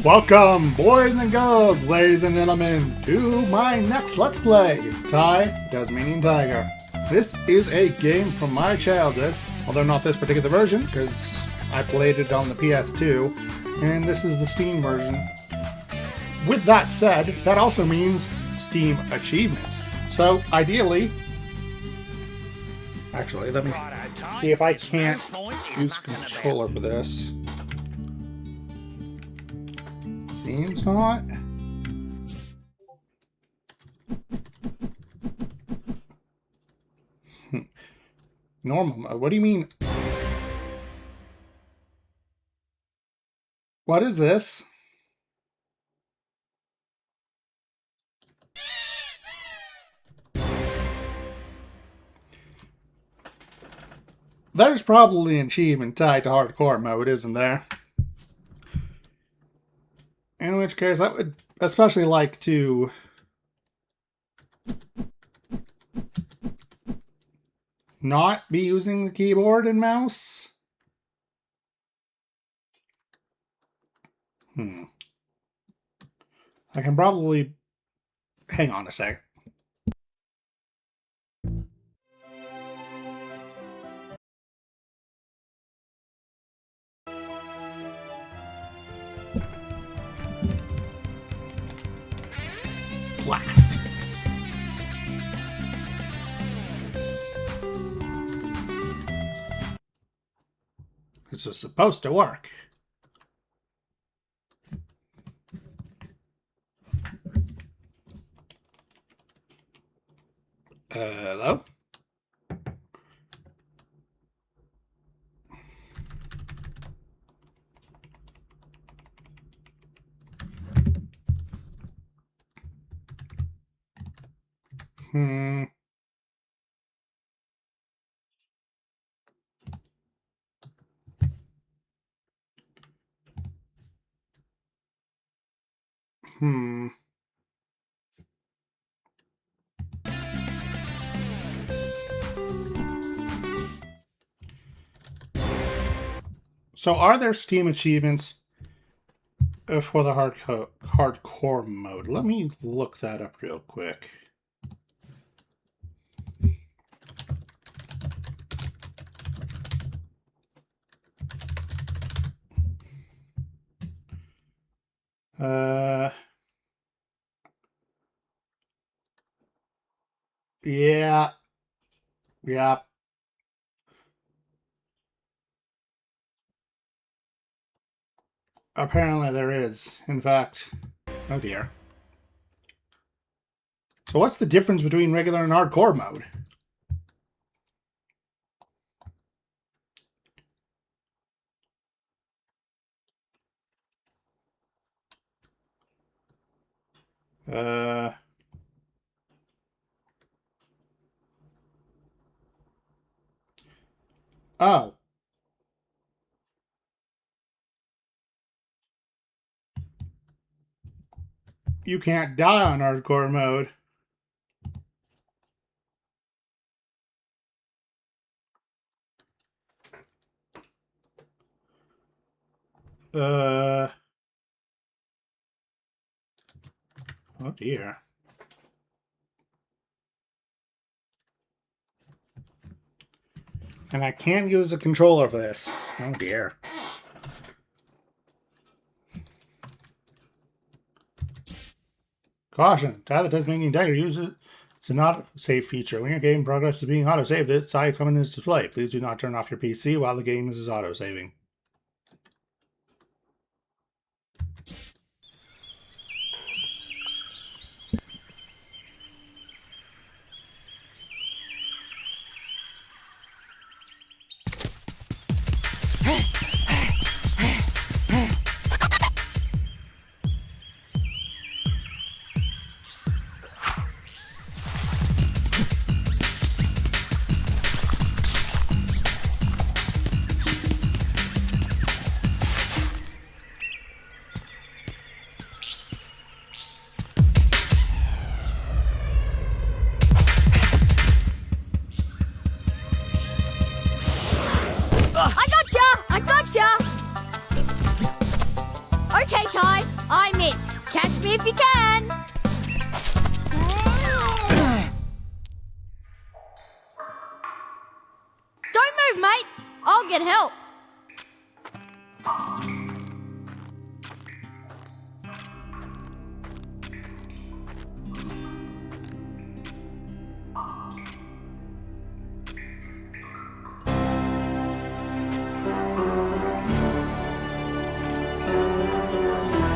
Welcome, boys and girls, ladies and gentlemen, to my next Let's Play, Ty, Tasmanian Tiger. This is a game from my childhood, although not this particular version, because I played it on the PS2, and this is the Steam version. With that said, that also means Steam achievements. So, ideally... Actually, let me see if I can't use controller for this. Seems not. Normal mode. What do you mean? What is this? There's probably an achievement tied to hardcore mode, isn't there? In which case, I would especially like to not be using the keyboard and mouse. I can probably... Hang on a sec. Blast. This is supposed to work. Hello? So are there Steam achievements for the hardcore mode? Let me look that up real quick. Yeah. Apparently there is. In fact, oh dear. So what's the difference between regular and hardcore mode? Oh. You can't die on hardcore mode. Oh dear. And I can't use the controller for this. Oh dear. Caution! Tyler Tasmanian Tiger uses it's an auto-save feature. When your game progress is being auto-saved, its icon is displayed. Please do not turn off your PC while the game is auto-saving. I'm it. Catch me if you can. Don't move, mate. I'll get help.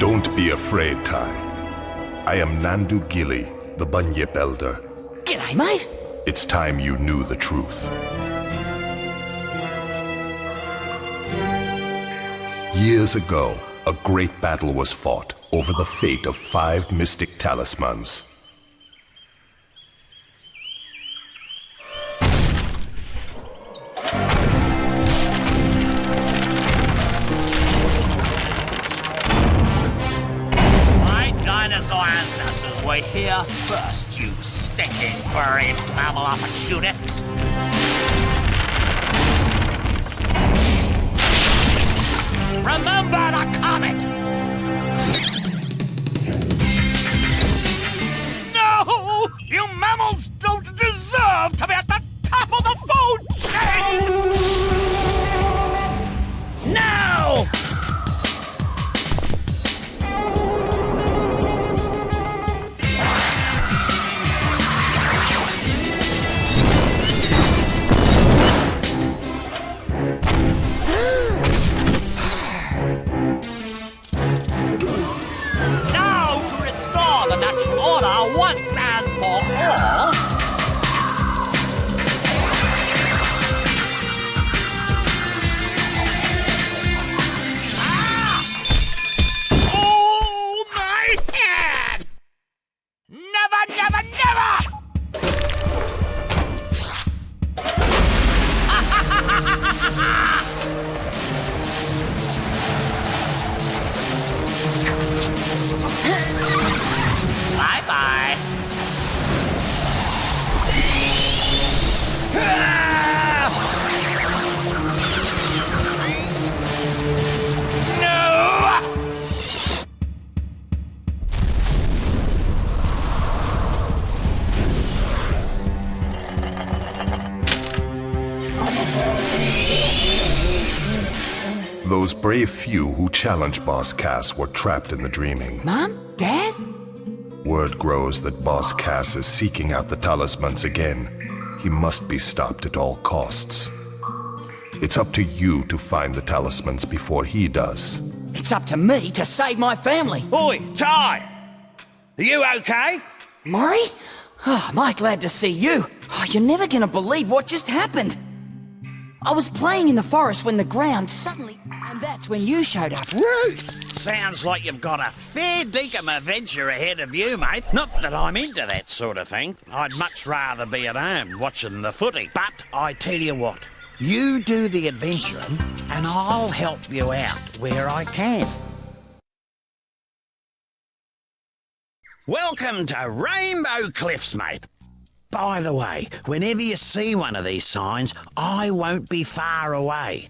Don't be afraid, Ty. I am Nandu Gilly, the Bunyip Elder. G'day, mate. It's time you knew the truth. Years ago, a great battle was fought over the fate of 5 mystic talismans. Dinosaur ancestors were here first, you stinking furry mammal opportunists. Remember the comet! No! You mammals don't deserve to be at the top of the food chain! No! Order once and for all. Oh, my head! Never, never, never! Bye-bye. No! Those brave few who challenged Boss Cass were trapped in the dreaming. Mum? Dad? Word grows that Boss Cass is seeking out the talismans again. He must be stopped at all costs. It's up to you to find the talismans before he does. It's up to me to save my family. Oi, Ty! Are you okay? Maury? Oh, am I glad to see you. Oh, you're never gonna believe what just happened. I was playing in the forest when the ground suddenly... And that's when you showed up. Rude! Sounds like you've got a fair dinkum adventure ahead of you, mate. Not that I'm into that sort of thing. I'd much rather be at home watching the footy. But I tell you what, you do the adventuring and I'll help you out where I can. Welcome to Rainbow Cliffs, mate. By the way, whenever you see one of these signs, I won't be far away.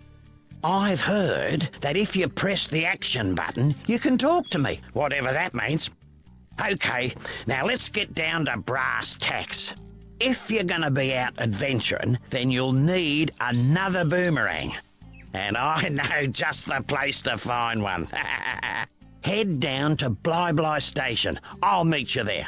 I've heard that if you press the action button, you can talk to me, whatever that means. Okay, now let's get down to brass tacks. If you're gonna be out adventuring, then you'll need another boomerang. And I know just the place to find one. Head down to Bly Bly Station. I'll meet you there.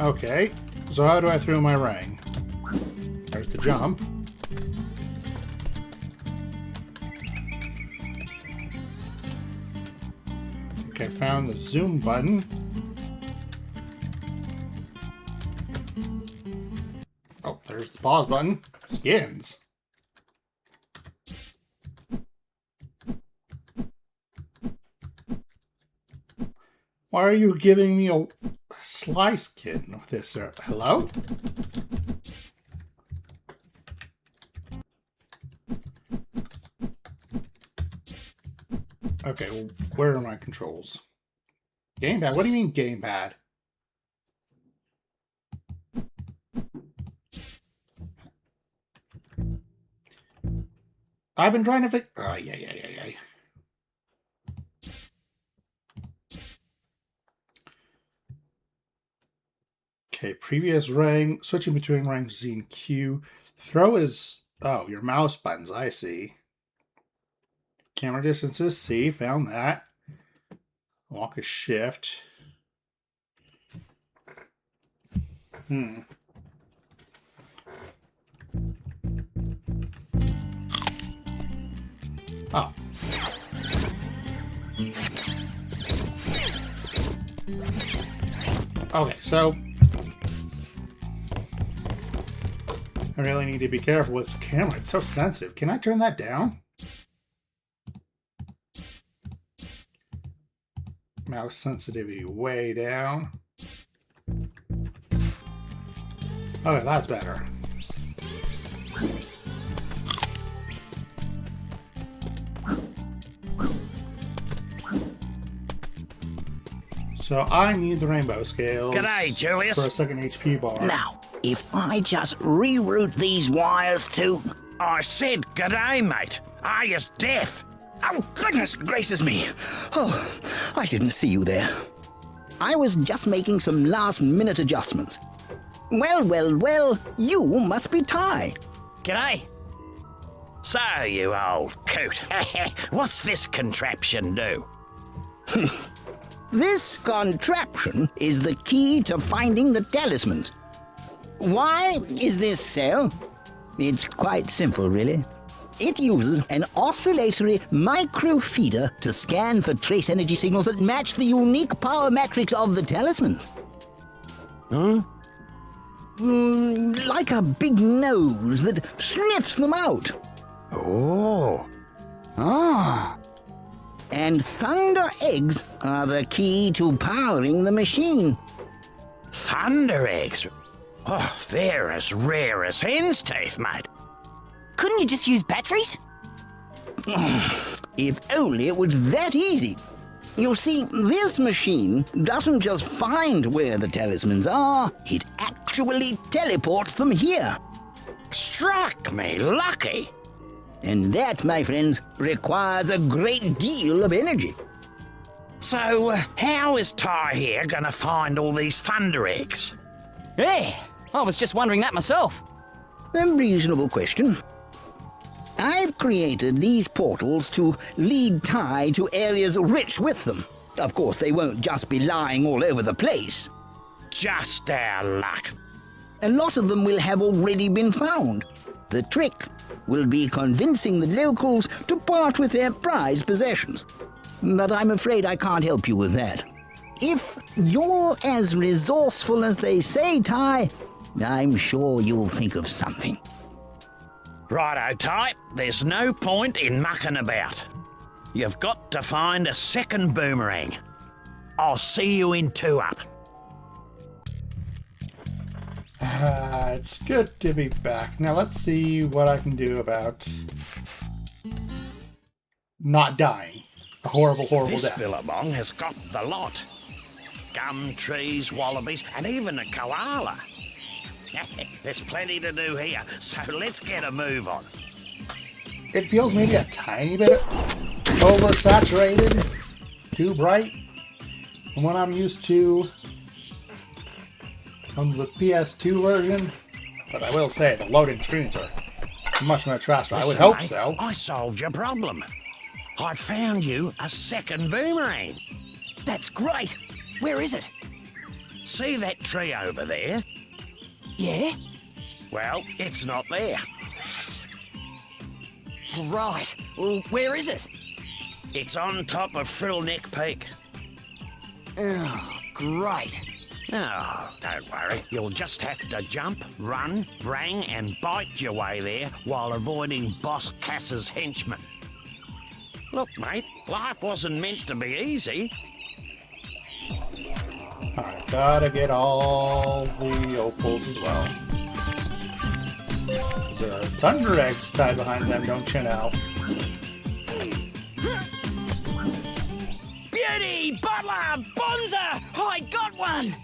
Okay, so how do I throw my ring? There's the jump. Okay, found the zoom button. Oh, there's the pause button. Skins. Why are you giving me a slice kit with this? Hello? Okay, well, where are my controls? Gamepad? What do you mean gamepad? I've been trying to fix. Oh, yeah. Okay, previous ring. Switching between ranks Z and Q. Throw is. Oh, your mouse buttons. I see. Camera distances. C. Found that. Walk is shift. Oh. Okay, so I really need to be careful with this camera. It's so sensitive. Can I turn that down? Mouse sensitivity way down. Okay, that's better. So I need the rainbow scales. G'day, Julius. For a second HP bar. Now, if I just reroute these wires to... I said g'day, mate. Are you deaf? Oh, goodness gracious me. Oh, I didn't see you there. I was just making some last-minute adjustments. Well, you must be Ty. G'day. So, you old coot. What's this contraption do? This contraption is the key to finding the talismans. Why is this so? It's quite simple, really. It uses an oscillatory microfeeder to scan for trace energy signals that match the unique power matrix of the talismans. Huh? Like a big nose that sniffs them out. Oh. Ah. And thunder eggs are the key to powering the machine. Thunder eggs? Oh, they're as rare as hen's teeth, mate. Couldn't you just use batteries? If only it was that easy. You see, this machine doesn't just find where the talismans are, it actually teleports them here. Struck me lucky. And that, my friends, requires a great deal of energy. So, how is Ty here gonna find all these thunder eggs? Yeah, I was just wondering that myself. A reasonable question. I've created these portals to lead Ty to areas rich with them. Of course, they won't just be lying all over the place. Just our luck. A lot of them will have already been found. The trick will be convincing the locals to part with their prized possessions. But I'm afraid I can't help you with that. If you're as resourceful as they say, Ty, I'm sure you'll think of something. Righto, Ty. There's no point in mucking about. You've got to find a second boomerang. I'll see you in 2-up. It's good to be back. Now let's see what I can do about not dying. A horrible, horrible This death. billabong has got the lot. Gum trees, wallabies, and even a koala. There's plenty to do here, so let's get a move on. It feels maybe a tiny bit oversaturated, too bright from what I'm used to from the PS2 version. But I will say the loading screens are much more faster. I would Listen, hope mate, so. I solved your problem. I found you a second boomerang. That's great. Where is it? See that tree over there? Yeah? Well, it's not there. Right. Well, where is it? It's on top of Frillneck Peak. Oh, great. Oh, don't worry. You'll just have to jump, run, brang, and bite your way there while avoiding Boss Cass's henchmen. Look, mate, life wasn't meant to be easy. I gotta get all the opals as well. There are thunder eggs tied behind them, don't you know? Beauty! Butler! Bonza! I got one!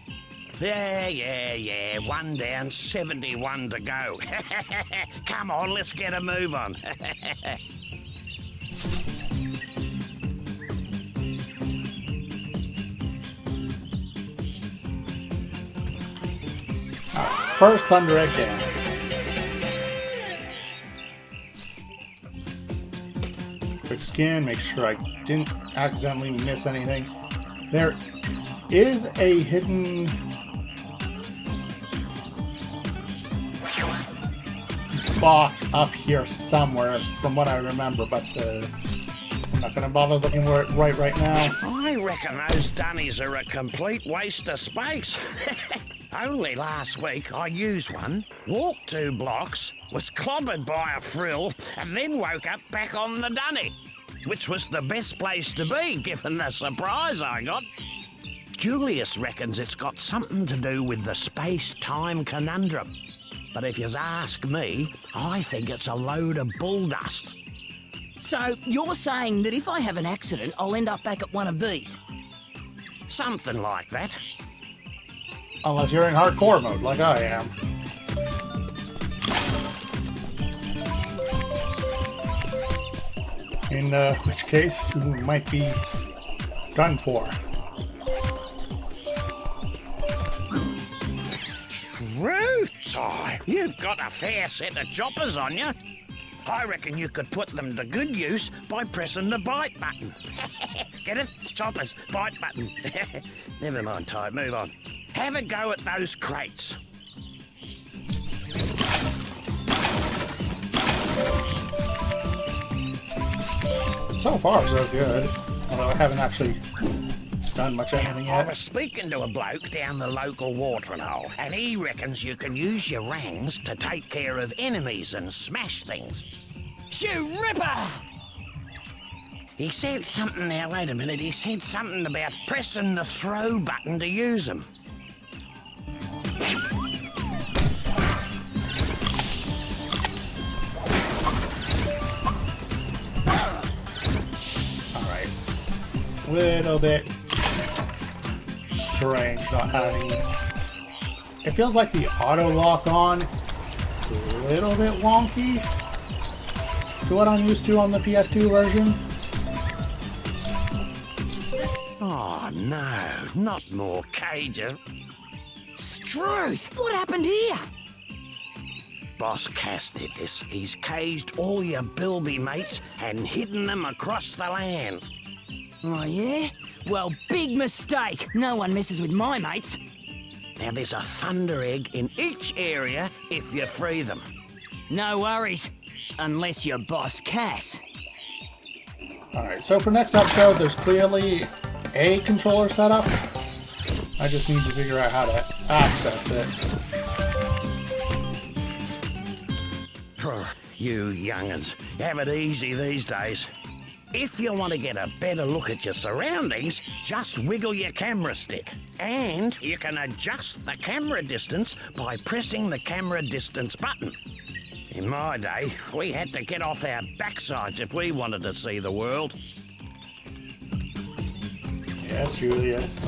Yeah. 1 down, 71 to go. Come on, let's get a move on. First Thunder Egg down. Quick scan, make sure I didn't accidentally miss anything. There is a hidden box up here somewhere, from what I remember, but I'm not going to bother looking for it right now. I reckon those dunnies are a complete waste of space. Only last week I used one, walked 2 blocks, was clobbered by a frill, and then woke up back on the dunny, which was the best place to be given the surprise I got. Julius reckons it's got something to do with the space-time conundrum. But if you ask me, I think it's a load of bull dust. So, you're saying that if I have an accident, I'll end up back at one of these? Something like that. Unless you're in hardcore mode, like I am. In which case, you might be done for. Truth, Ty, you've got a fair set of choppers on you. I reckon you could put them to good use by pressing the bite button. Get it? Choppers, bite button. Never mind, Ty, move on. Have a go at those crates. So far, so good. Although I haven't actually done much anything I yet. was speaking to a bloke down the local watering hole, and he reckons you can use your rangs to take care of enemies and smash things. Shoe Ripper! He said something now, wait a minute, he said something about pressing the throw button to use them. Alright. Little bit strange not having... It feels like the auto lock on is a little bit wonky to what I'm used to on the PS2 version. Oh no, not more cages. Struth! What happened here? Boss Cass did this. He's caged all your bilby mates and hidden them across the land. Oh, yeah? Well, big mistake. No one messes with my mates. Now there's a thunder egg in each area if you free them. No worries. Unless you're Boss Cass. Alright, so for next episode, there's clearly a controller setup. I just need to figure out how to access it. You young'uns, have it easy these days. If you want to get a better look at your surroundings, just wiggle your camera stick. And you can adjust the camera distance by pressing the camera distance button. In my day, we had to get off our backsides if we wanted to see the world. Yes, Julius.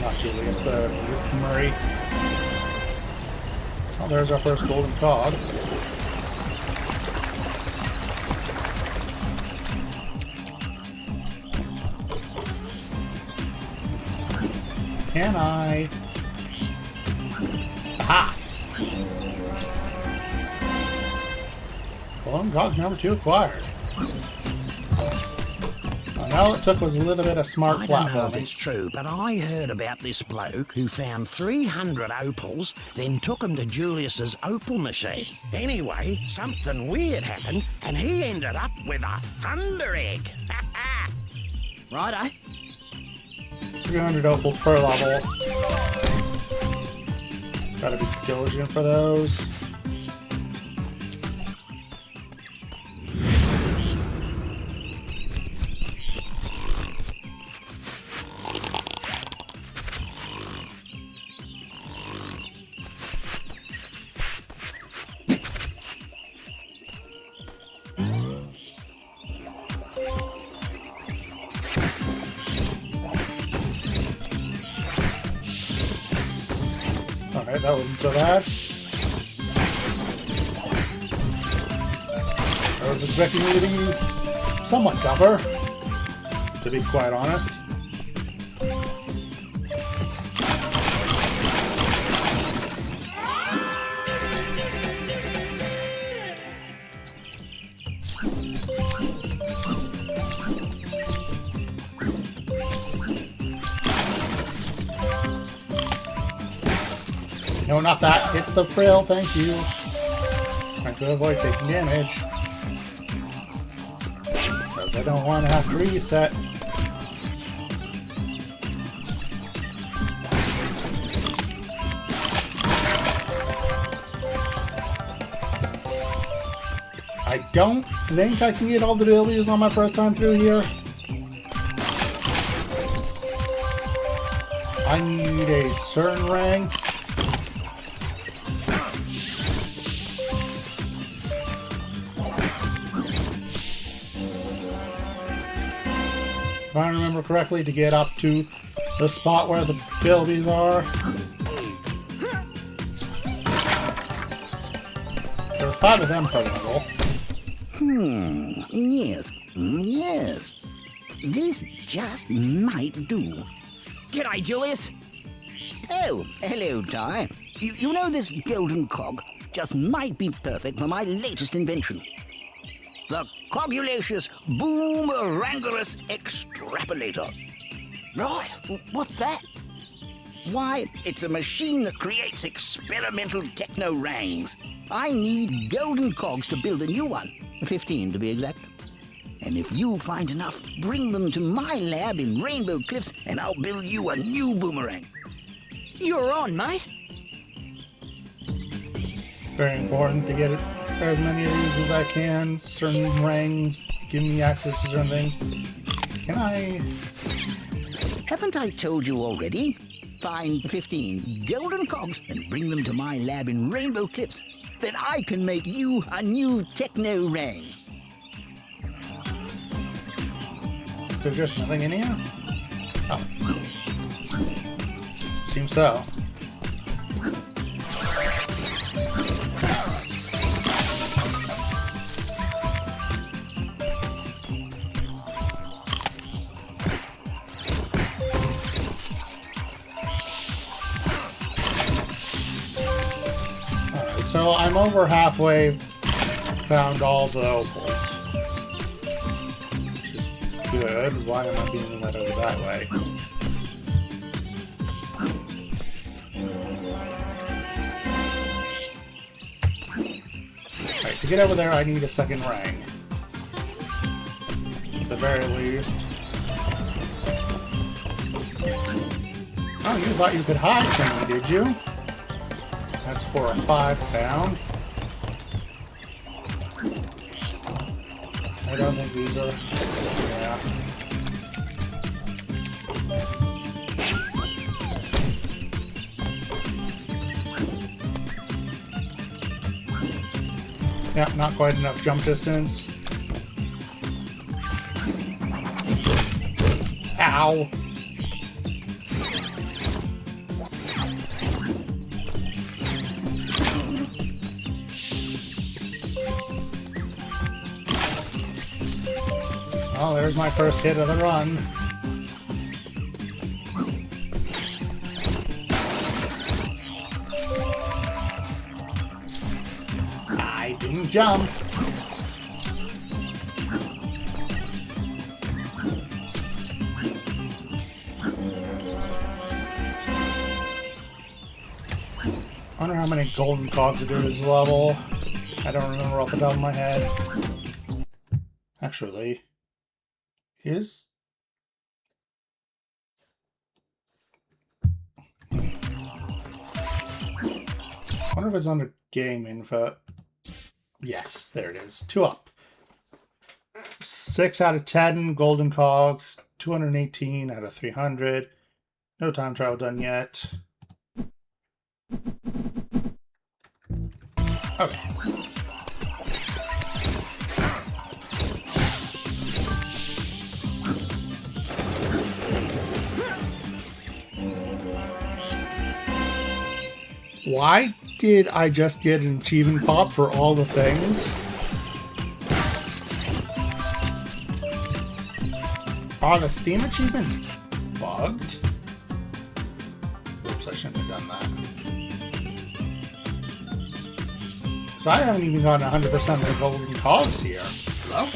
Not Julius, Murray. Oh, there's our first golden cod. Can I? Aha! Golden cod number 2 acquired. All it took was a little bit of smart I don't know if platforming. it's true, but I heard about this bloke who found 300 opals, then took them to Julius's opal machine. Anyway, something weird happened, and he ended up with a thunder egg. Righto. 300 opals per level. Gotta be diligent for those. Alright, that wasn't so bad. I was expecting you to be somewhat tougher, to be quite honest. No, not that. Hit the frill, thank you. Trying to avoid taking damage. Because I don't want to have to reset. I don't think I can get all the abilities on my first time through here. I need a certain rank. If I remember correctly, to get up to the spot where the abilities are. There are 5 of them per level. Yes. This just might do. G'day, Julius. Oh, hello, Ty. You know, this golden cog just might be perfect for my latest invention. The Cogulacious Boomerangulus Extrapolator. Right, what's that? Why, it's a machine that creates experimental techno-rangs. I need golden cogs to build a new one, 15 to be exact. And if you find enough, bring them to my lab in Rainbow Cliffs and I'll build you a new boomerang. You're on, mate. Very important to get as many of these as I can. Certain rangs give me access to certain things. Can I... Haven't I told you already? Find 15 golden cogs and bring them to my lab in Rainbow Cliffs. Then I can make you a new techno rang. There's just nothing in here? Oh. Seems so. Alright, so I'm over halfway found all the opals. Good. Why am I being led over that way? Alright, to get over there I need a second rang. At the very least. Oh, you thought you could hide from me, did you? That's for a 5 pound. I don't think these are... yeah. Yeah, not quite enough jump distance. Ow! Oh, there's my first hit of the run. I didn't jump. I wonder how many golden cogs there is level. I don't remember off the top of my head. Actually, is... I wonder if it's under game info. Yes, there it is. 2 up. 6 out of 10 golden cogs. 218 out of 300. No time trial done yet. Okay. Why did I just get an achievement pop for all the things? Are the Steam achievements bugged? Oops, I shouldn't have done that. So I haven't even gotten 100% of the golden cogs here. Hello?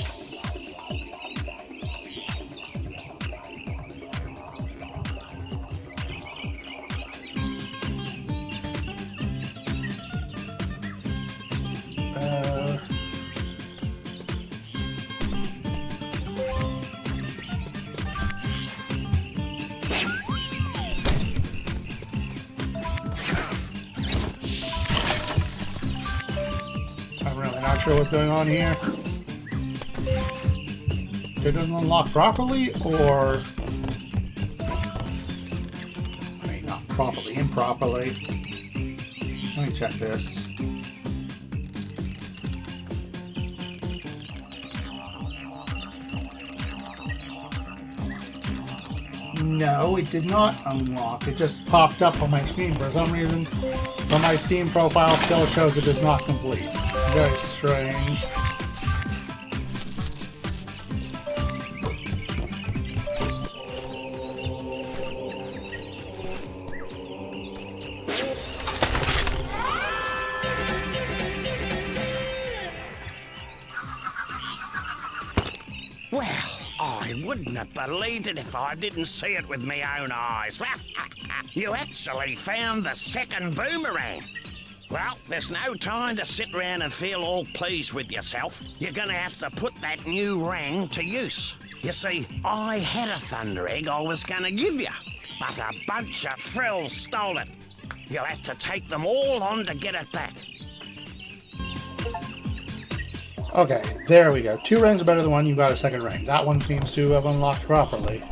Not sure what's going on here. Did it unlock properly, or... I mean, not properly, improperly. Let me check this. No, it did not unlock. It just popped up on my screen for some reason. But my Steam profile still shows it is not complete. Very strange. Well, I wouldn't have believed it if I didn't see it with my own eyes. You actually found the second boomerang. Well, there's no time to sit around and feel all pleased with yourself. You're gonna have to put that new rang to use. You see, I had a thunder egg I was gonna give you, but a bunch of frills stole it. You'll have to take them all on to get it back. Okay, there we go. 2 rings are better than 1. You got a second ring. That one seems to have unlocked properly.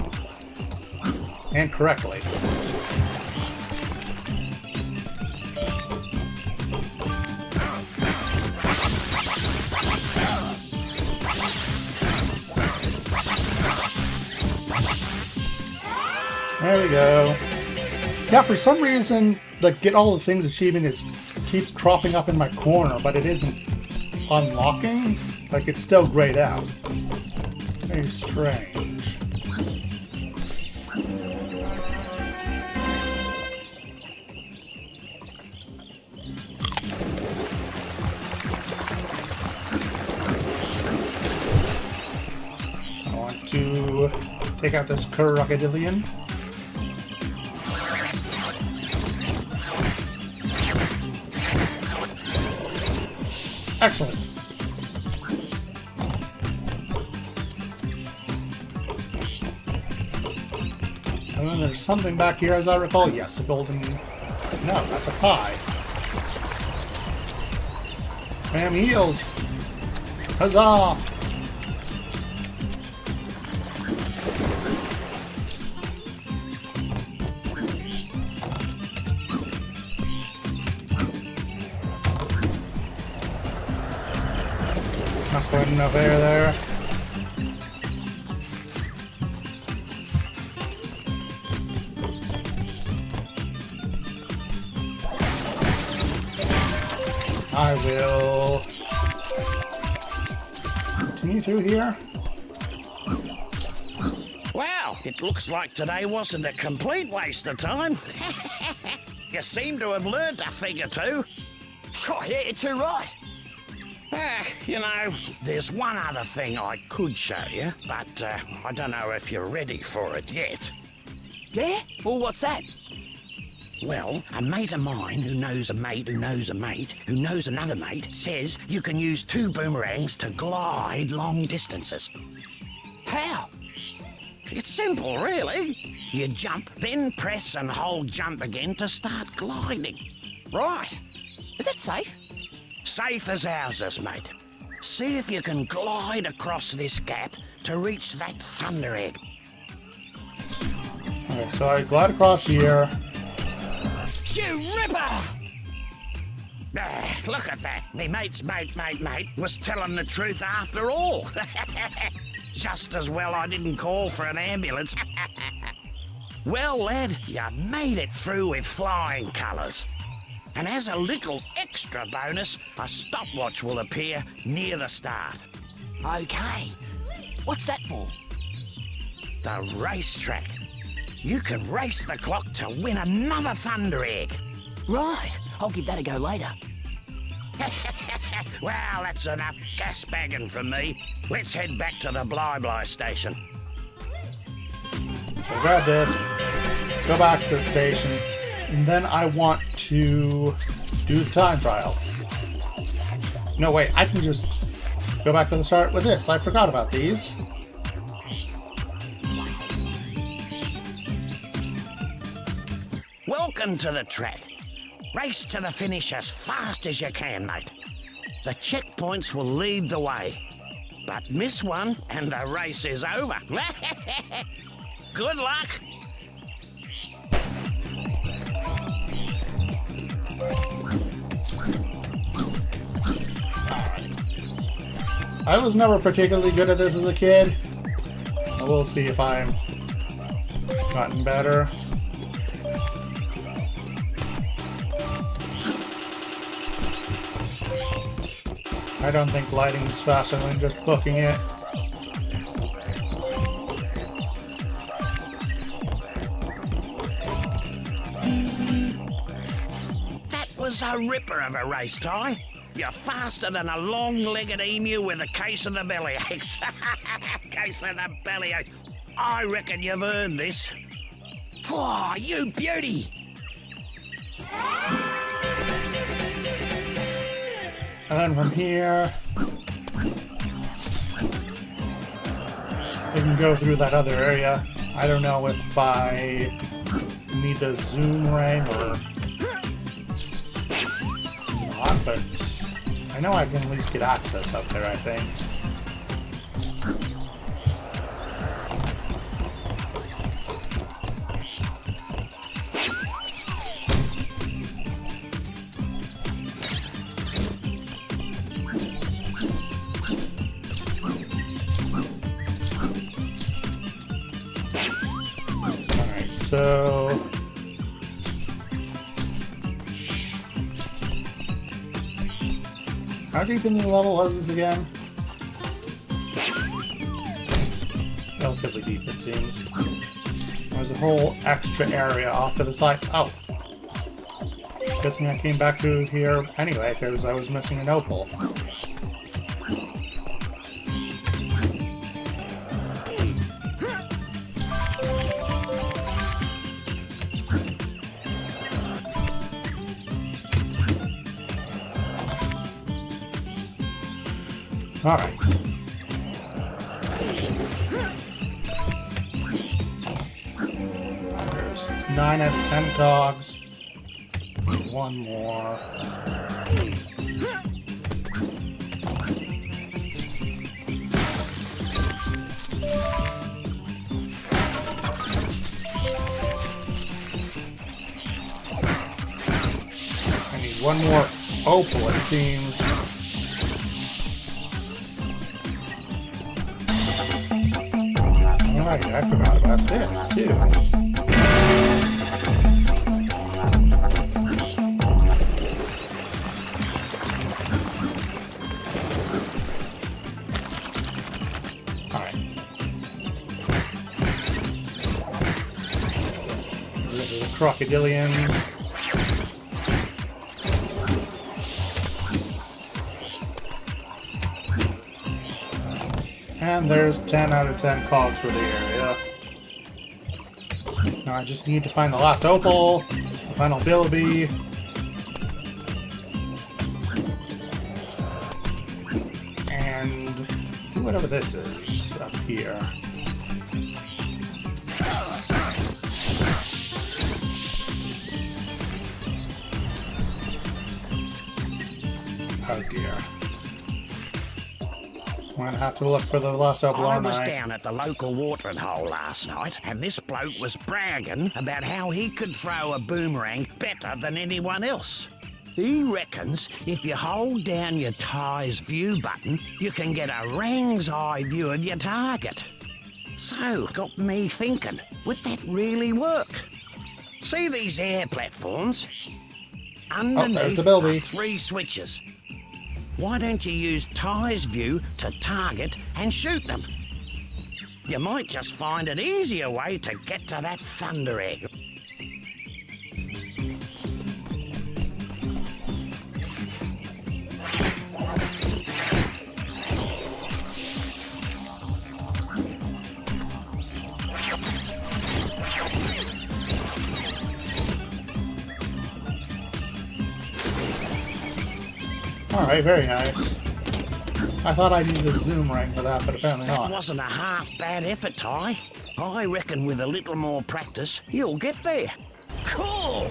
And correctly. There we go. Yeah, for some reason, the get all the things achievement keeps cropping up in my corner, but it isn't unlocking. Like, it's still grayed out. Very strange. I want to take out this crocodilian. Excellent. And then there's something back here, as I recall. Yes, a golden... No, that's a pie. I am healed. Huzzah! Not quite enough air there. I will continue through here. Well, it looks like today wasn't a complete waste of time. You seem to have learned a thing or two. Oh, yeah, you're too right. You know, there's one other thing I could show you, but I don't know if you're ready for it yet. Yeah? Well, what's that? Well, a mate of mine who knows a mate who knows a mate who knows another mate says you can use 2 boomerangs to glide long distances. How? It's simple, really. You jump, then press and hold jump again to start gliding. Right. Is that safe? Safe as houses, mate. See if you can glide across this gap to reach that thunder egg. Okay, so I glide across here. You ripper! Look at that. Me mate's mate was telling the truth after all. Just as well I didn't call for an ambulance. Well, lad, you made it through with flying colours. And as a little extra bonus, a stopwatch will appear near the start. Okay. What's that for? The racetrack. You can race the clock to win another Thunder Egg. Right. I'll give that a go later. Well, that's enough gas bagging from me. Let's head back to the Bly station. So grab this, go back to the station, and then I want to do the time trial. No, wait, I can just go back to the start with this. I forgot about these. Welcome to the track. Race to the finish as fast as you can, mate. The checkpoints will lead the way. But miss one and the race is over. Good luck. I was never particularly good at this as a kid. We'll see if I've gotten better. I don't think lighting is faster than just booking it. That was a ripper of a race, Ty. You're faster than a long-legged emu with a case of the bellyaches. Case of the bellyaches. I reckon you've earned this. Whoa, you beauty! And then from here, we can go through that other area. I don't know if I need the zoom ring or not, but I know I can at least get access up there, I think. So how deep in the level was this again? Relatively deep, it seems. There's a whole extra area off to the side. Oh. Good thing I came back through here anyway, because I was missing an opal. Alright. There's 9 out of 10 cogs. One more. I need one more opal, it seems. Right, I forgot about this, too. Alright. The crocodilians. And there's 10 out of 10 cogs for the area. Now I just need to find the last opal, the final bilby. And whatever this is up here. Oh dear. I'm gonna have to look for the last opal, I aren't was I? down at the local watering hole last night, and this bloke was bragging about how he could throw a boomerang better than anyone else. He reckons if you hold down your tie's view button, you can get a rang's eye view of your target. So, got me thinking, would that really work? See these air platforms? underneath the building. are 3 switches. Why don't you use Ty's view to target and shoot them? You might just find an easier way to get to that thunder egg. Alright, very nice. I thought I needed a zoom ring for that, but apparently That not. wasn't a half bad effort, Ty. I reckon with a little more practice, you'll get there. Cool!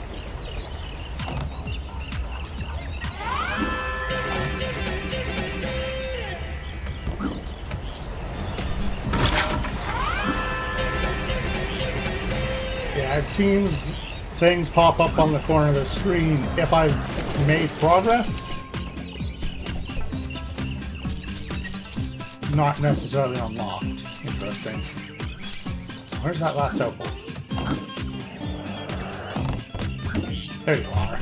Yeah, it seems things pop up on the corner of the screen if I've made progress. Not necessarily unlocked. Interesting. Where's that last opal? There you are.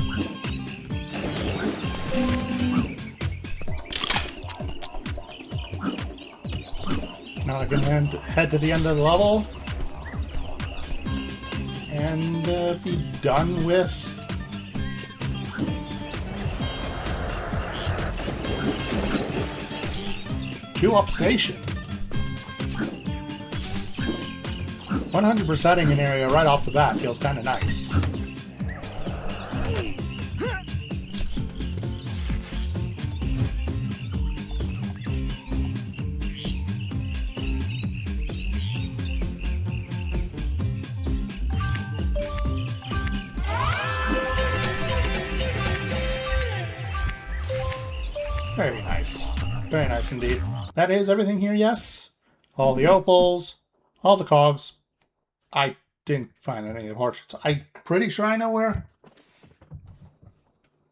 Now I can head to the end of the level and be done with queue up station. 100%ing an area right off the bat feels kind of nice. Very nice. Very nice indeed. That is everything here, yes? All the opals, all the cogs. I didn't find any of the portraits. I'm pretty sure I know where.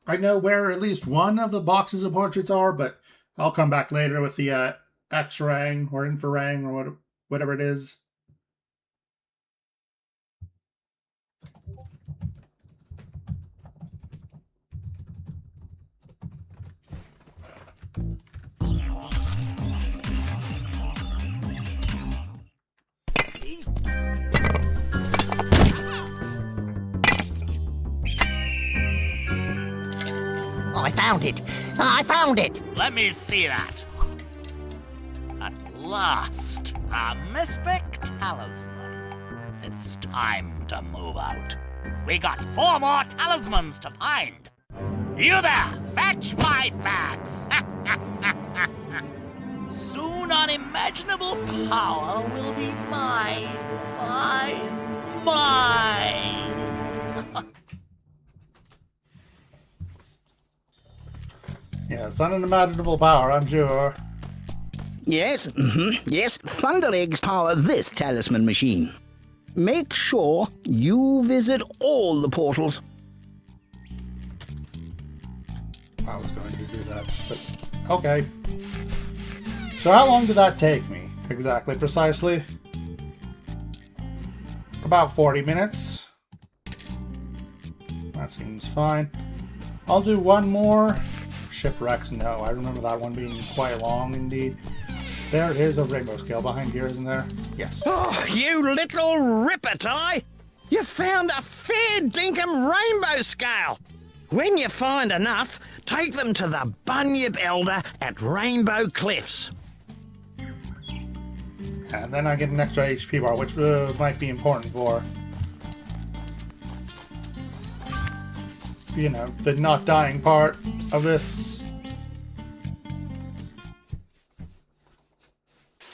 I know where at least one of the boxes of portraits are, but I'll come back later with the X-rang or infrarang or whatever it is. I found it! I found it! Let me see that. At last, a mystic talisman. It's time to move out. We got 4 more talismans to find. You there, fetch my bags. Soon unimaginable power will be mine. Mine. Yeah, it's unimaginable power, I'm sure. Yes, yes, Thunder Eggs power this talisman machine. Make sure you visit all the portals. I was going to do that, but okay. So how long did that take me? Exactly, precisely? About 40 minutes. That seems fine. I'll do one more. Shipwrecks, no. I remember that one being quite long indeed. There is a rainbow scale behind here, isn't there? Yes. Oh, you little ripper, Ty! You found a fair dinkum rainbow scale! When you find enough, take them to the Bunyip Elder at Rainbow Cliffs. And then I get an extra HP bar, which might be important for, you know, the not dying part of this.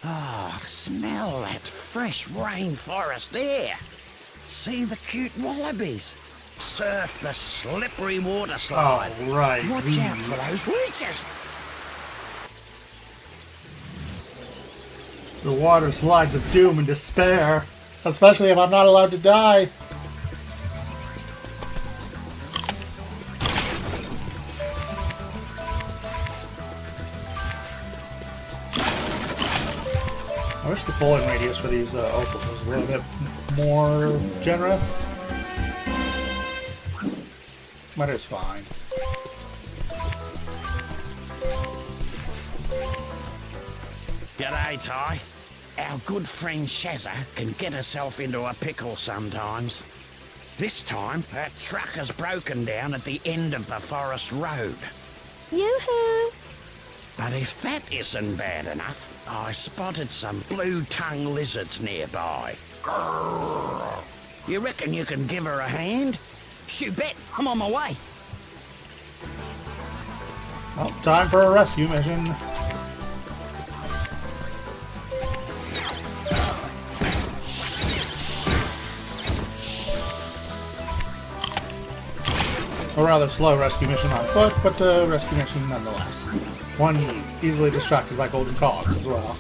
Oh, smell that fresh rainforest there. See the cute wallabies. Surf the slippery water slide. Oh, right. Watch out for those leeches. The water slides of doom and despair. Especially if I'm not allowed to die. I wish the pulling radius for these opals was a little bit more generous. but it's fine. G'day, Ty. Our good friend Shazza can get herself into a pickle sometimes. This time, her truck has broken down at the end of the forest road. Yoo-hoo! But if that isn't bad enough, I spotted some blue-tongue lizards nearby. Grrr. You reckon you can give her a hand? Shoot, bet. I'm on my way. Well, time for a rescue mission. A rather slow rescue mission on foot, but a rescue mission nonetheless. One easily distracted by golden cogs as well.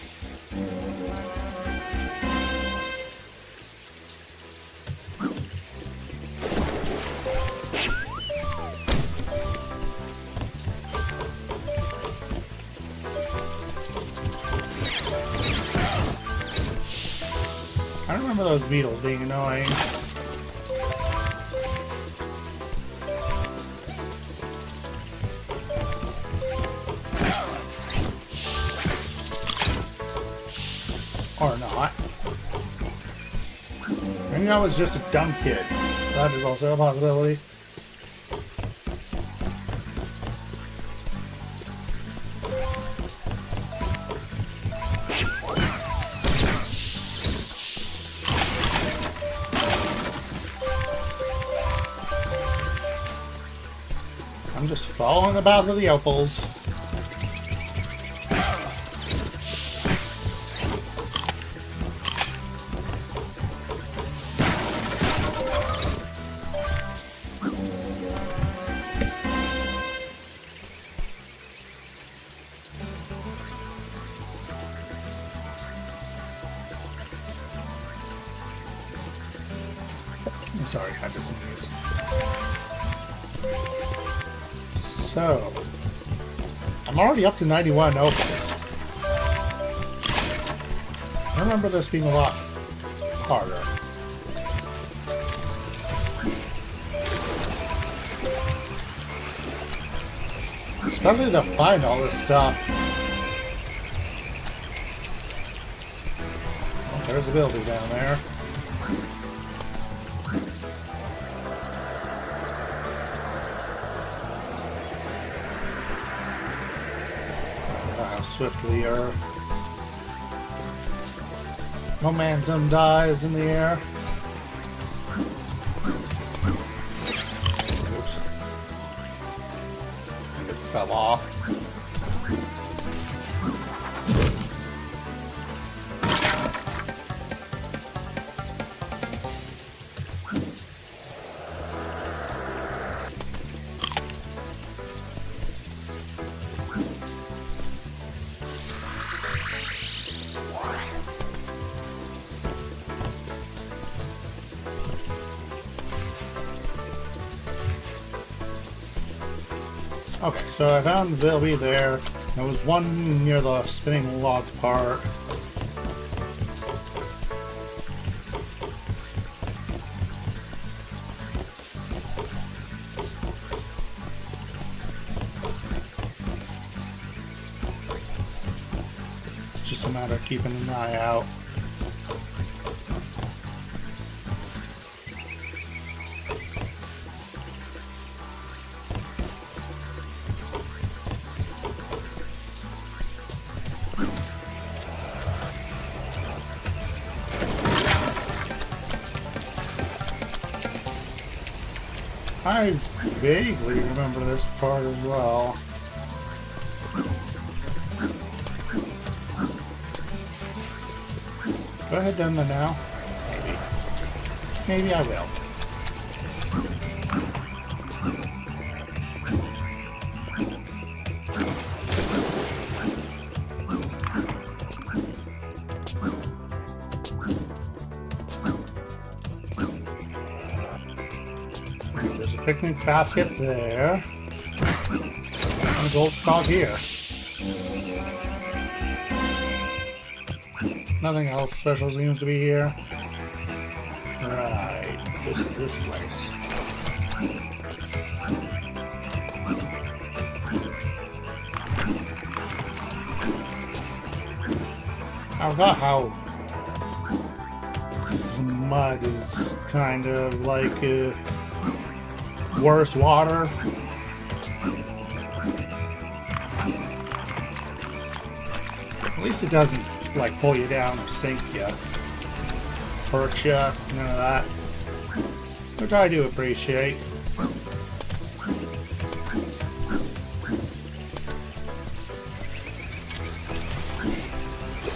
I remember those beetles being annoying. Or not. Maybe I was just a dumb kid. That is also a possibility. I'm just following the path of the opals. Sorry, I had to sneeze. So, I'm already up to 91 opens. I remember this being a lot harder. Especially to find all this stuff. Oh, there's a building down there. Swiftly our momentum dies in the air. Oops. It fell off. Okay, so I found they'll be there. There was one near the spinning log part. It's just a matter of keeping an eye out. I vaguely remember this part as well. Go ahead down there now. Maybe. Maybe I will. There's a picnic basket there. And a gold cog here. Nothing else special seems to be here. Right, this is this place. I forgot how mud is kind of like worse water. At least it doesn't like pull you down or sink you, hurt you, none of that, which I do appreciate.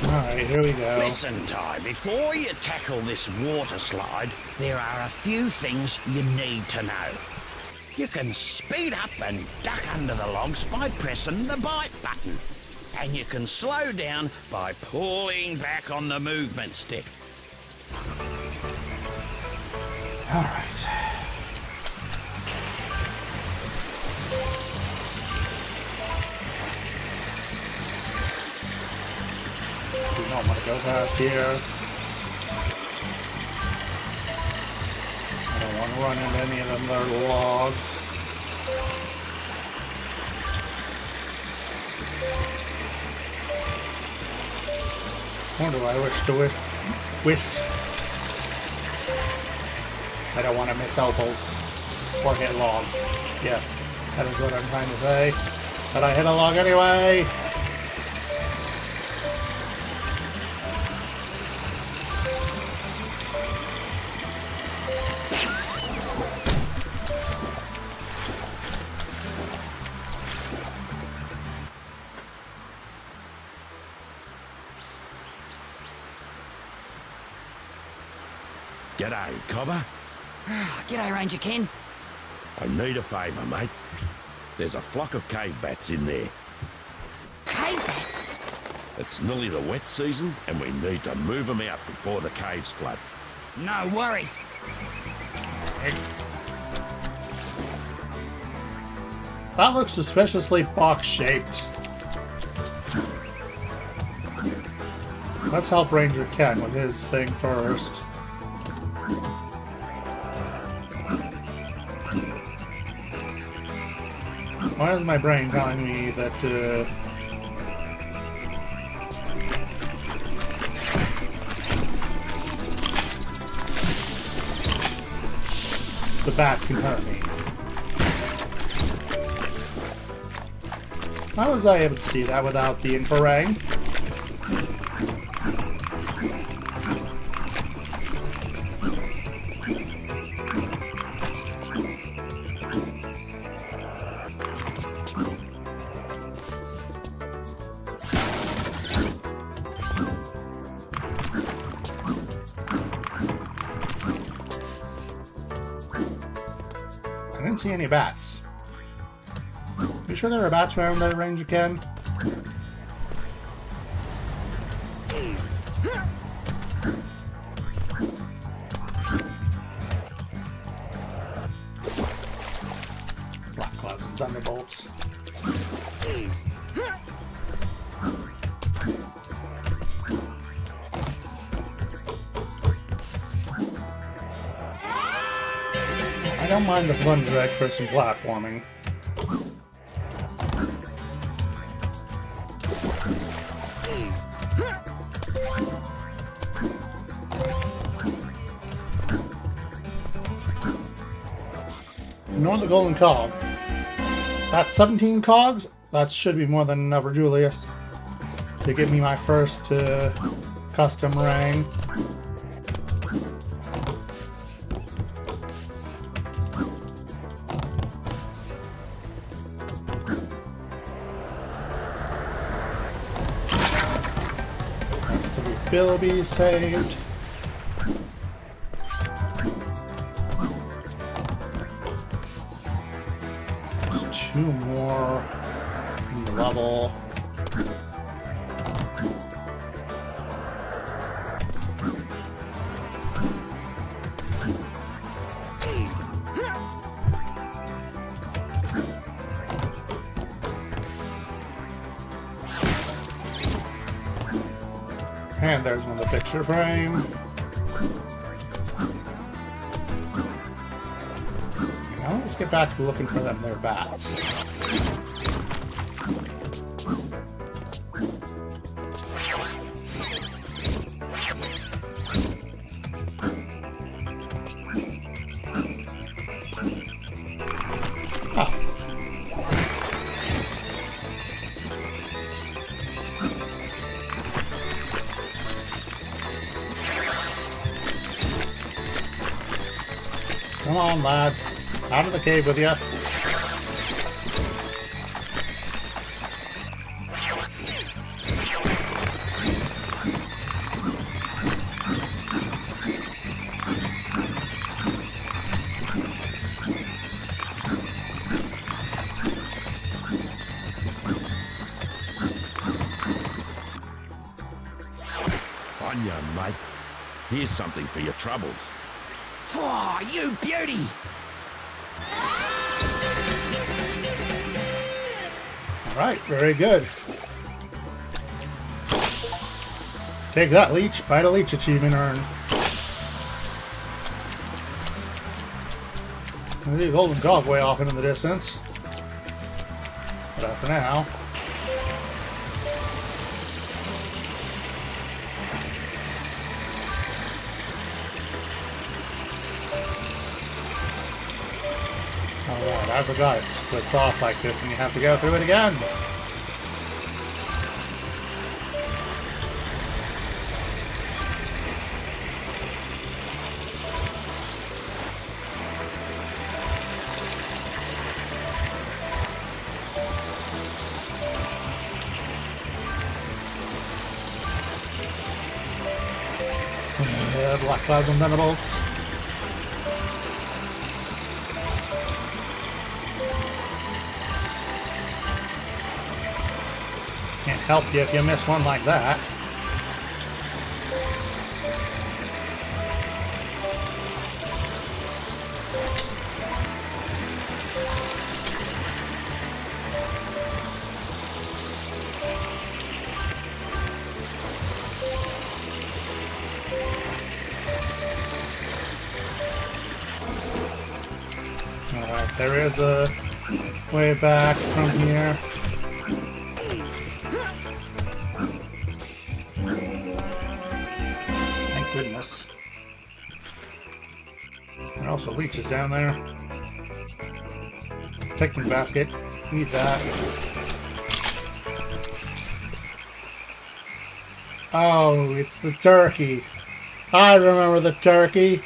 Alright, here we go. Listen, Ty, before you tackle this water slide, there are a few things you need to know. You can speed up and duck under the logs by pressing the bite button. And you can slow down by pulling back on the movement stick. Alright. We don't want to go past here. I don't want to run into any of them little logs. Or do I wish to wish? I don't want to miss opals or hit logs. Yes, that is what I'm trying to say. But I hit a log anyway. G'day, Cobber. G'day, Ranger Ken. I need a favour, mate. There's a flock of cave bats in there. Cave bats? It's nearly the wet season, and we need to move them out before the caves flood. No worries. That looks suspiciously box-shaped. Let's help Ranger Ken with his thing first. Why is my brain telling me that the bat can hurt me? How was I able to see that without the infrared? I didn't see any bats. You sure there are bats around there, Ranger Ken? Black clouds and thunderbolts. I don't mind the plunge wreck for some platforming. Ignore the golden cog. That's 17 cogs? That should be more than enough for Julius to give me my first custom ring. That's 3 Bilbies saved. There's 2 more in the level. And there's another picture frame. Now let's get back to looking for them there bats. Come on, lads. Out of the cave with you. On ya, mate. Here's something for your troubles. Oh, you beauty! Alright, very good. Take that, leech. Fight a leech achievement earned. The golden dog way off into the distance. But for now. Alright, I forgot it splits off like this and you have to go through it again. Black clouds and thunderbolts. Can't help you if you miss one like that. Alright, there is a way back from here. Thank goodness. There are also leeches down there. Protecting basket. Need that. Oh, it's the turkey. I remember the turkey.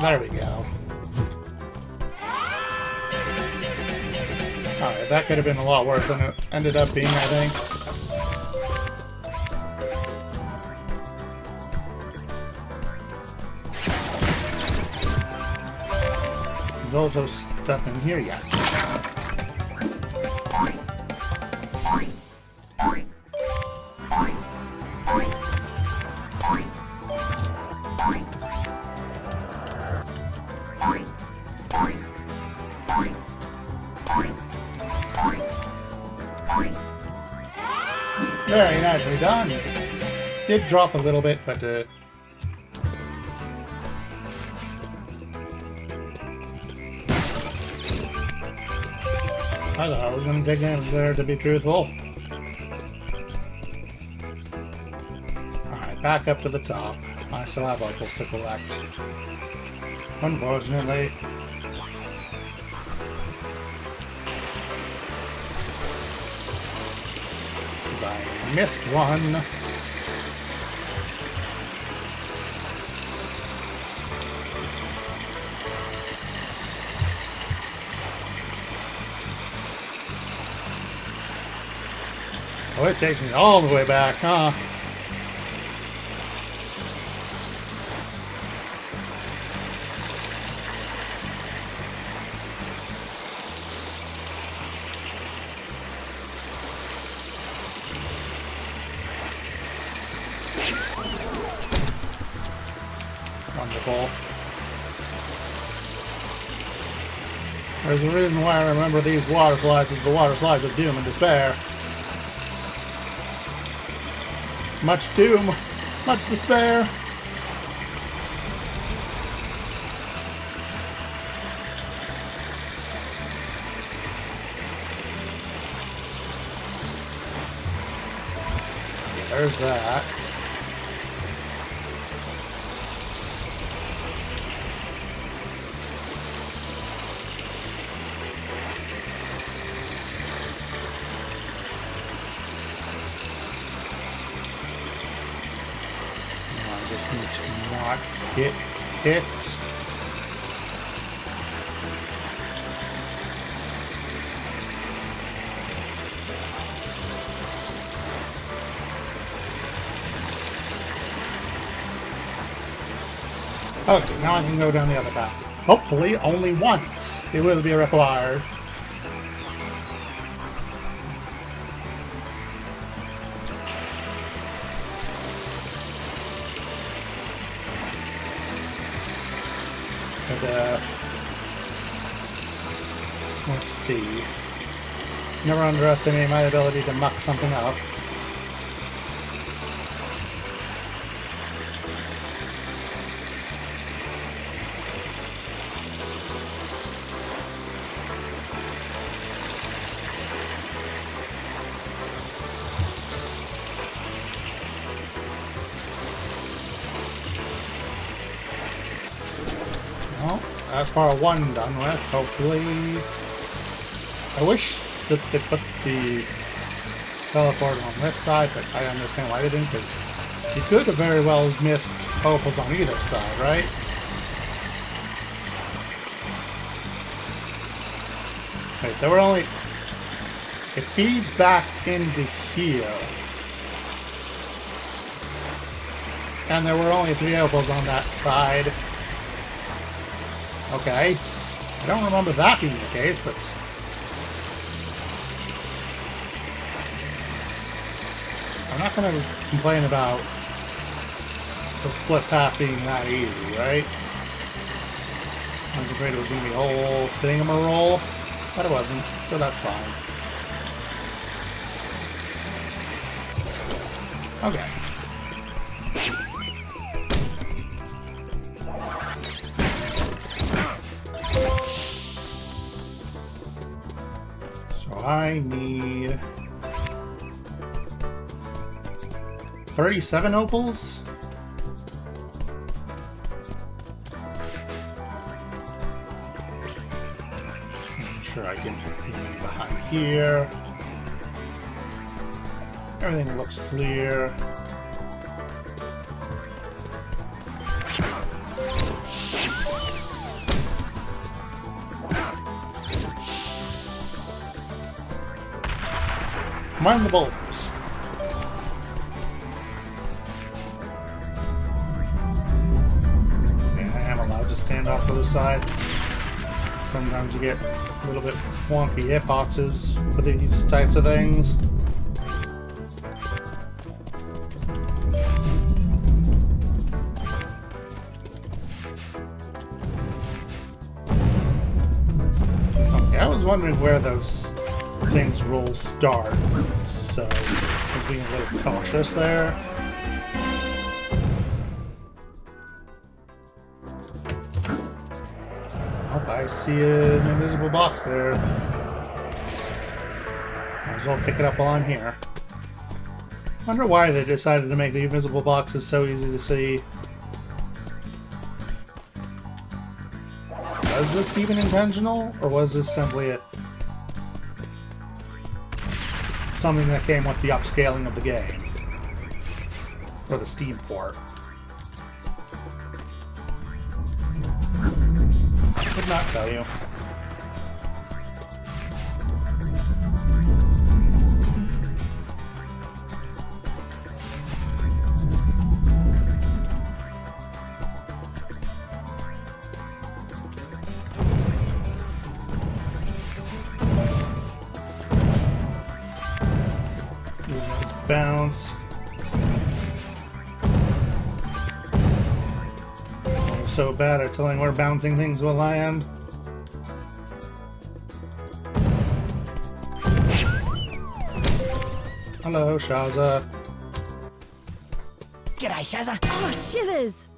There we go. Alright, that could have been a lot worse than it ended up being, I think. There's also stuff in here, yes. Very nicely done. Did drop a little bit, but I thought I was going to dig in there, to be truthful. Alright, back up to the top. I still have opals to collect. Unfortunately. I missed one. Oh, it takes me all the way back, huh? Wonderful. There's a reason why I remember these water slides as the water slides of doom and despair. Much doom, much despair. There's that. I just need to not get hit. Okay, now I can go down the other path. Hopefully, only once it will be required. But, let's see. Never underestimate my ability to muck something up. Well, that's part one done with, hopefully. I wish that they put the teleport on this side, but I understand why they didn't, because you could have very well missed opals on either side, right? Wait, there were only... It feeds back into here. And there were only 3 opals on that side. Okay. I don't remember that being the case, but... I'm not going to complain about the split path being that easy, right? I was afraid it was going to be a whole thingamaroll, but it wasn't, so that's fine. Okay. I need 37 opals. I'm sure I can get behind here. Everything looks clear. Mind the boulders. Yeah, I am allowed to stand off to the side. Sometimes you get a little bit wonky hitboxes for these types of things. Okay, I was wondering where those things roll start, so I was being a little cautious there. Oh, I see an invisible box there. Might as well pick it up while I'm here. Wonder why they decided to make the invisible boxes so easy to see. Was this even intentional, or was this simply something that came with the upscaling of the game for the Steam port? Could not tell you. Bounce. so bad at telling where bouncing things will land. Hello, Shaza. G'day, Shazza. Oh, shivers!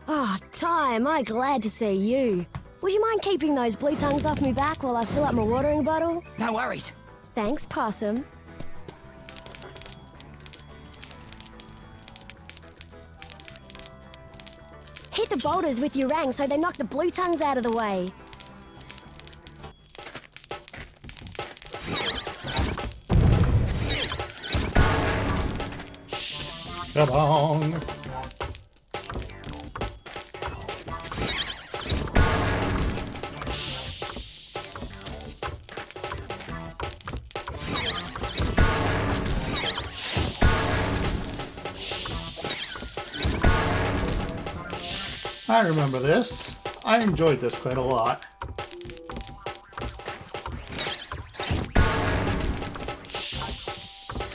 Oh, Ty, am I glad to see you. Would you mind keeping those blue tongues off me back while I fill up my watering bottle? No worries. Thanks, Possum. Hit the boulders with your rang so they knock the blue tongues out of the way. Come on. I remember this. I enjoyed this quite a lot.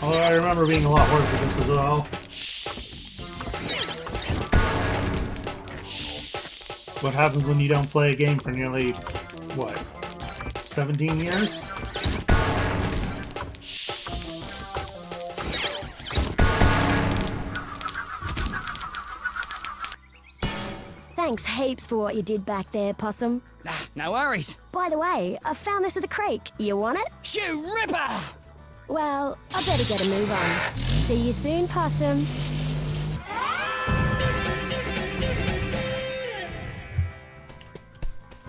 Although I remember being a lot worse with this as well. What happens when you don't play a game for nearly, what, 17 years? Thanks heaps for what you did back there, Possum. No worries. By the way, I found this at the creek. You want it? Shoe Ripper! Well, I better get a move on. See you soon, Possum.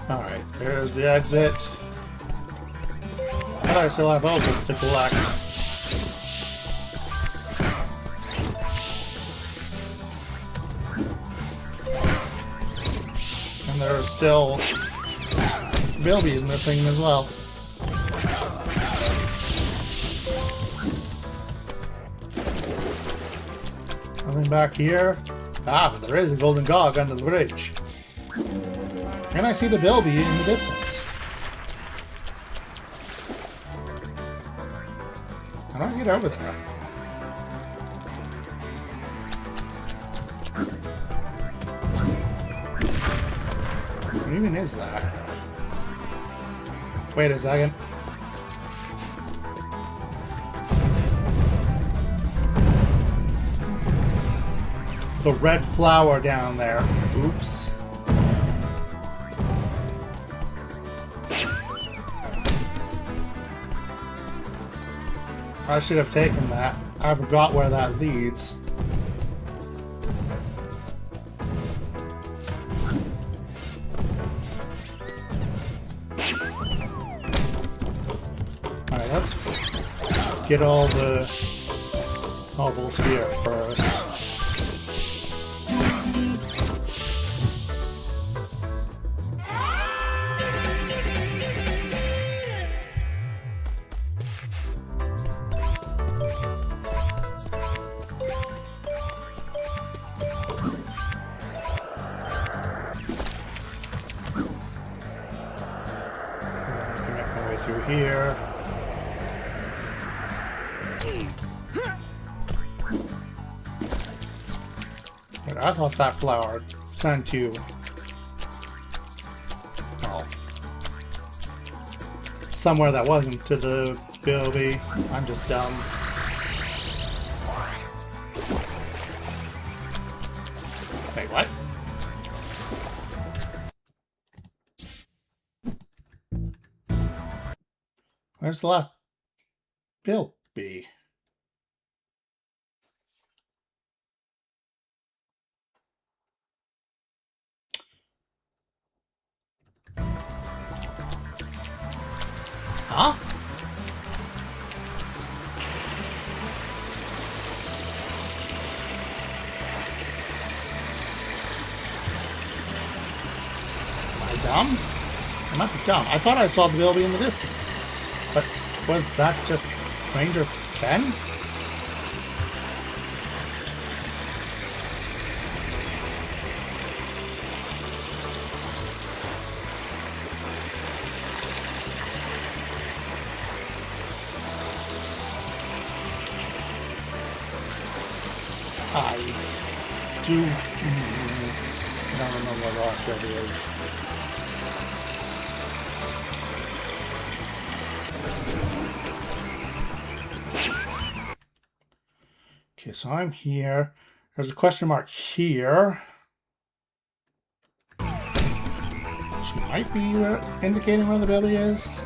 Alright, there's the exit. But I still have opals to collect. And there are still bilbies missing as well. Nothing back here. Ah, but there is a golden gog under the bridge. And I see the bilby in the distance. How do I get over there? What even is that? Wait a second. The red flower down there. Oops. I should have taken that. I forgot where that leads. Alright, let's get all the bubbles here first. Here. But I thought that flower sent you. Oh. Somewhere that wasn't to the bilby. I'm just dumb. Wait, what? Where's the last bilby? Huh? Am I dumb? I might be dumb. I thought I saw the bilby in the distance. But was that just Ranger Ben? I do don't remember what the last Bilby is. Okay, so I'm here. There's a question mark here, which might be indicating where the Bilby is.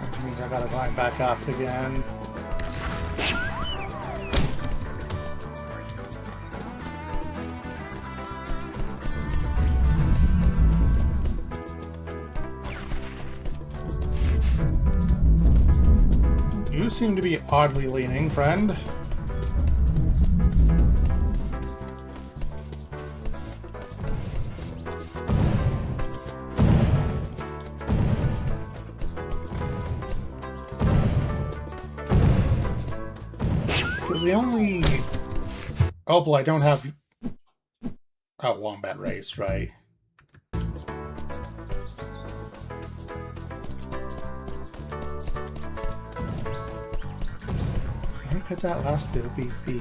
That means I gotta climb back up again. You seem to be oddly leaning, friend. Because the only... Oh, well, I don't have... Oh, Wombat Race, right. Where could that last Bilby be?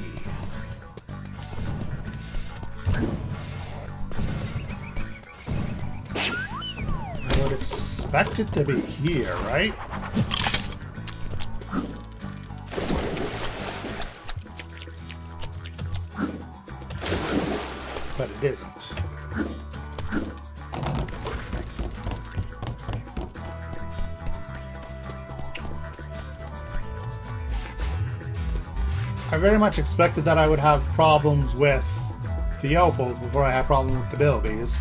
I would expect it to be here, right? But it isn't. I very much expected that I would have problems with the opals before I had problems with the Bilbies.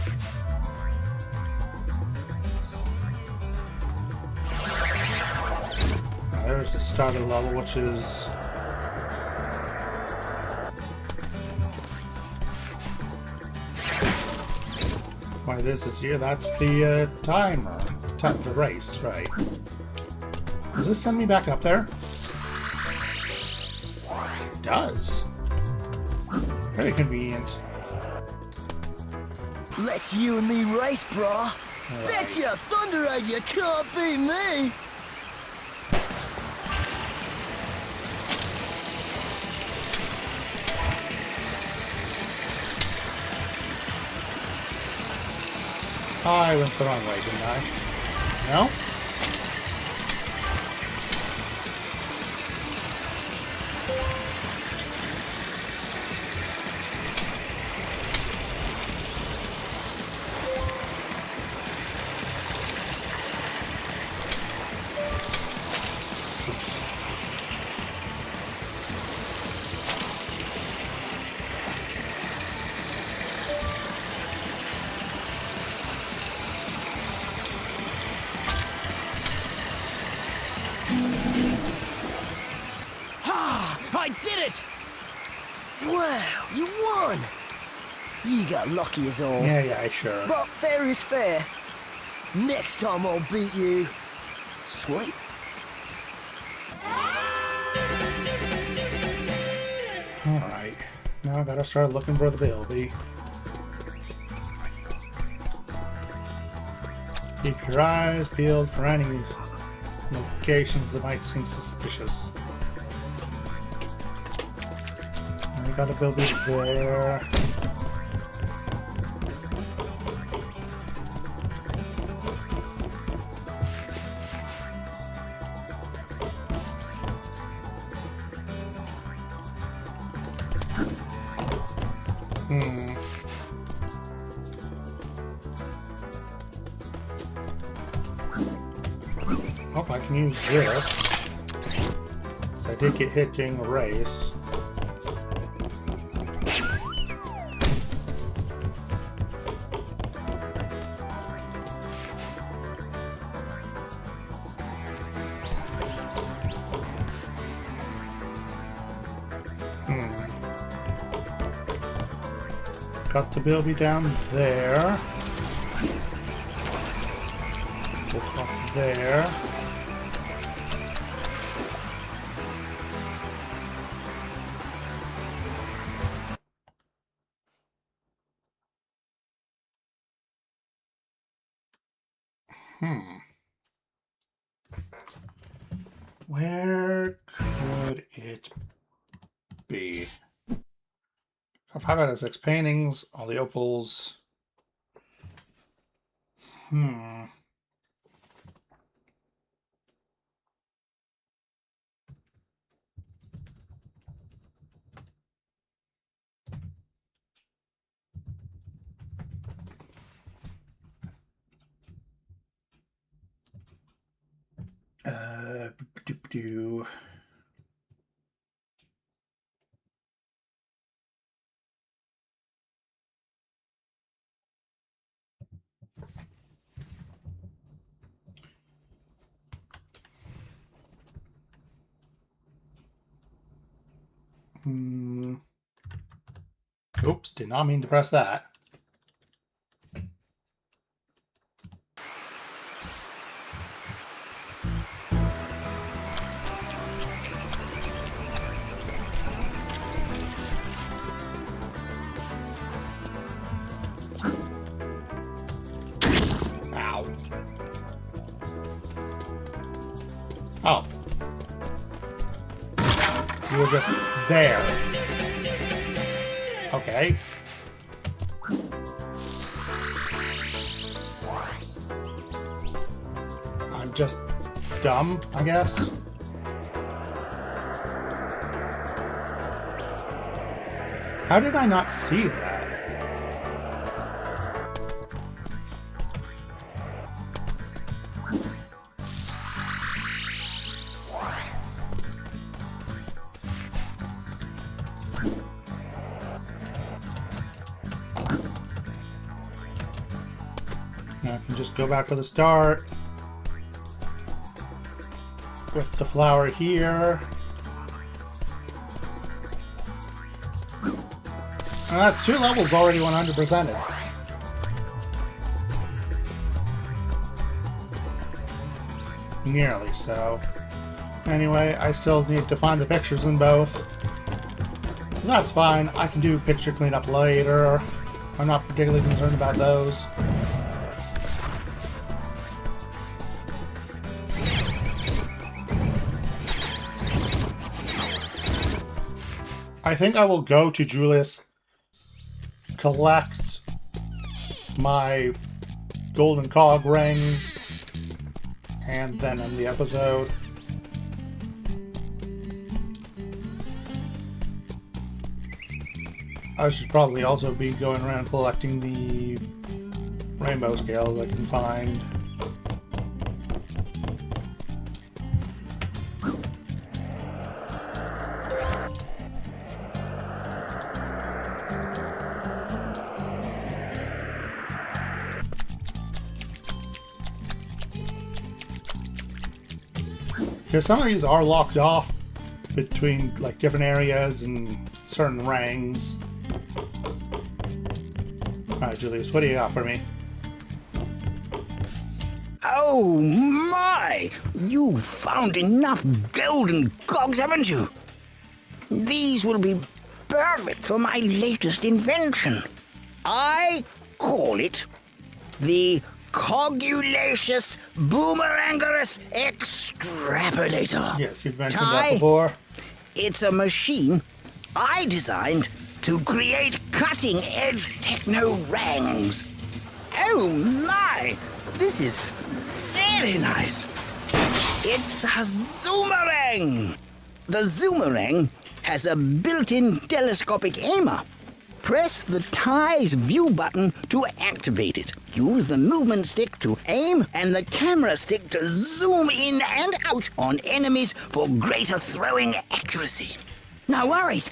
There's the start of the level, which is... Why this is here, that's the timer. The race, right. Does this send me back up there? It does. Very convenient. Let's you and me race, brah. Right. Bet you thunder egg you can't beat me. I went the wrong way, didn't I? No? Oops. I did it! Wow, you won. You got lucky as all. Yeah, sure. But fair is fair. Next time I'll beat you. Sweet. Alright. Now I gotta start looking for the Bilby. Keep your eyes peeled for any locations that might seem suspicious. I got a Bilby there. Oh, I can use this. So I did get hit during the race. Got the Bilby down there. Look up there. Where could it be? Got 5 out of 6 paintings, all the opals. Do. Oops, did not mean to press that. Ow. Oh. You were just there. Okay. I'm just dumb, I guess. How did I not see that? I can just go back to the start with the flower here. And that's 2 levels already 100%ed. Nearly so. Anyway, I still need to find the pictures in both. That's fine. I can do picture cleanup later. I'm not particularly concerned about those. I think I will go to Julius, collect my golden cog rings, and then end the episode. I should probably also be going around collecting the rainbow scales I can find. Because some of these are locked off between like different areas and certain ranks. Alright, Julius, what do you got for me? Oh my! You found enough golden cogs, haven't you? These will be perfect for my latest invention. I call it the Cogulacious Boomerangerous Extrapolator. Yes, you've mentioned that before. It's a machine I designed to create cutting-edge techno-rangs. Oh my! This is very nice. It's a Zoomerang. The Zoomerang has a built-in telescopic aimer. Press the tie's view button to activate it. Use the movement stick to aim and the camera stick to zoom in and out on enemies for greater throwing accuracy. No worries.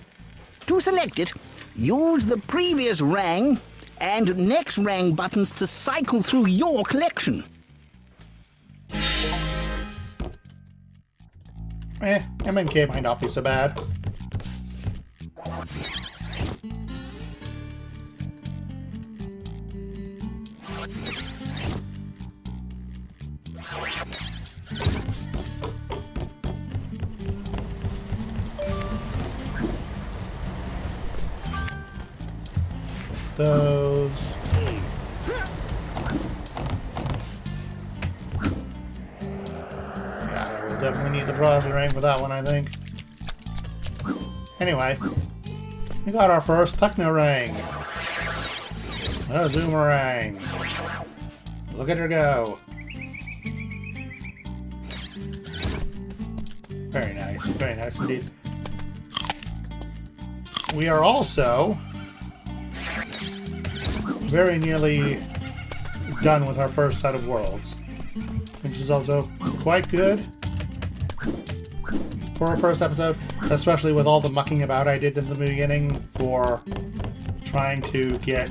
To select it, use the previous rang and next rang buttons to cycle through your collection. MNK might not be so bad. Those. Yeah, we'll definitely need the Frost ring for that one, I think. Anyway, We got our first Techno Ring. A Zoomerang. Look at her go. Very nice indeed. We are also very nearly done with our first set of worlds, which is also quite good for our first episode, especially with all the mucking about I did in the beginning for trying to get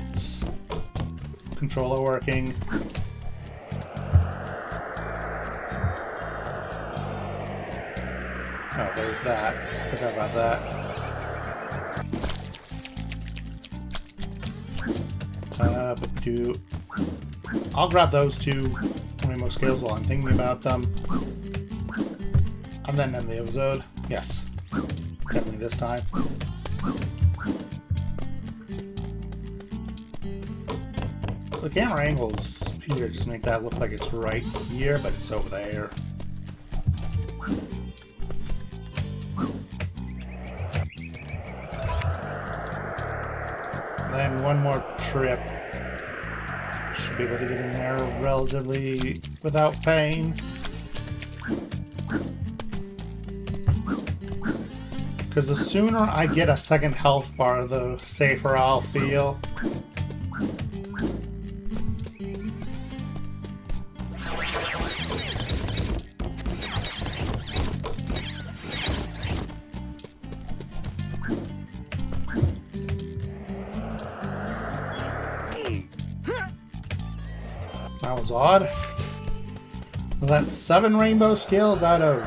controller working. Oh, there's that. Forgot about that. I'll grab those two rainbow scales while I'm thinking about them. And then end the episode. Yes. Definitely this time. The camera angles here just make that look like it's right here, but it's over there. Then one more trip. Should be able to get in there relatively without pain. Because the sooner I get a second health bar, the safer I'll feel. That was odd. Well, that's 7 rainbow scales out of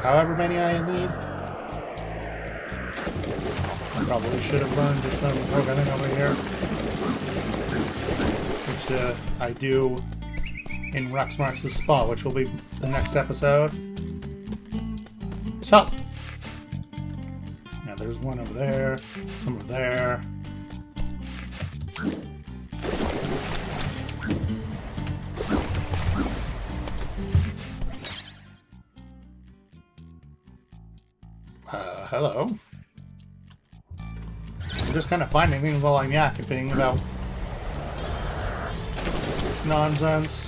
however many I need. I probably should have learned just before getting over here. Which I do in Rex Marks' Spa, which will be the next episode. So, yeah, there's one over there, some over there. Hello. I'm just kind of finding things while I'm yapping about nonsense.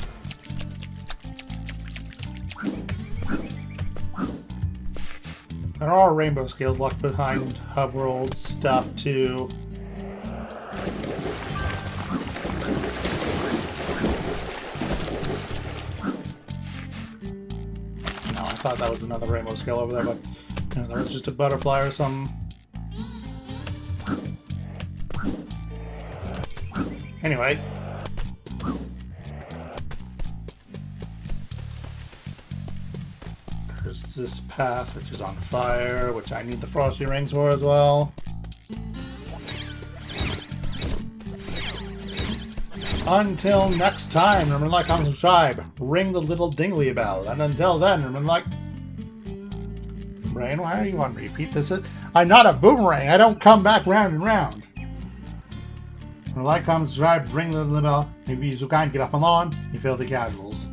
There are rainbow scales locked behind hub world stuff too. No, I thought that was another rainbow scale over there, but no, there was just a butterfly or something. Anyway. There's this path which is on fire, which I need the frosty rings for as well. Until next time, remember to like, comment, subscribe, ring the little dingly bell, and until then, remember to like... Brain, why are you on repeat? I'm not a boomerang. I don't come back round and round. Like, comment, subscribe, ring the little bell. Maybe you so kind, get off my lawn, you filthy casuals.